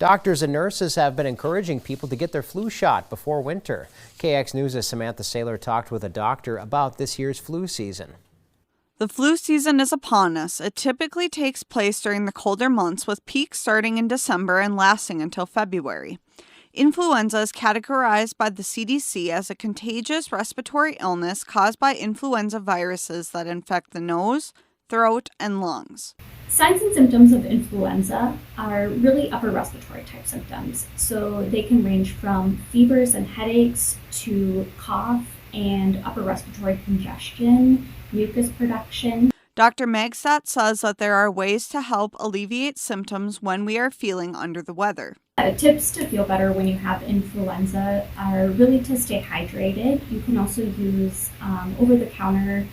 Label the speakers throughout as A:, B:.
A: Doctors and nurses have been encouraging people to get their flu shot before winter. KX News' Samantha Saylor talked with a doctor about this year's flu season.
B: The flu season is upon us. It typically takes place during the colder months, with peaks starting in December and lasting until February. Influenza is categorized by the CDC as a contagious respiratory illness caused by influenza viruses that infect the nose, throat, and lungs.
C: Signs and symptoms of influenza are really upper respiratory type symptoms. So they can range from fevers and headaches to cough and upper respiratory congestion, mucus production.
B: Dr. Magstadt says that there are ways to help alleviate symptoms when we are feeling under the weather.
C: Tips to feel better when you have influenza are really to stay hydrated. You can also use over-the-counter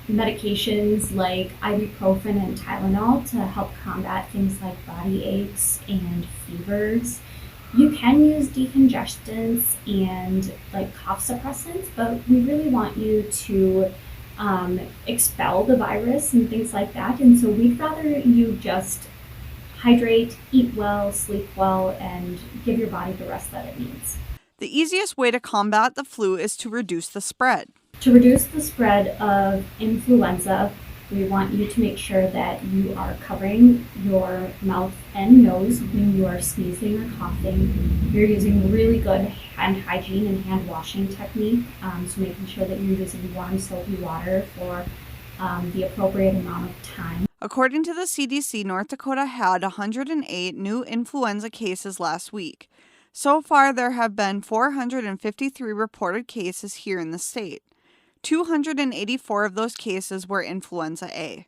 C: medications like ibuprofen and Tylenol to help combat things like body aches and fevers. You can use decongestants and like cough suppressants, but we really want you to expel the virus and things like that. And so we'd rather you just hydrate, eat well, sleep well, and give your body the rest that it needs.
B: The easiest way to combat the flu is to reduce the spread.
C: To reduce the spread of influenza, we want you to make sure that you are covering your mouth and nose when you are sneezing or coughing. You're using really good hand hygiene and hand washing technique, so making sure that you're using warm soapy water for the appropriate amount of time.
B: According to the CDC, North Dakota had 108 new influenza cases last week. So far, there have been 453 reported cases here in the state. 284 of those cases were influenza A.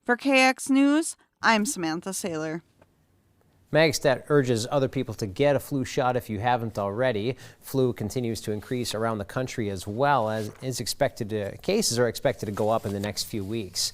B: For KX News, I'm Samantha Saylor.
A: Magstadt urges other people to get a flu shot if you haven't already. Flu continues to increase around the country as well, as cases are expected to go up in the next few weeks.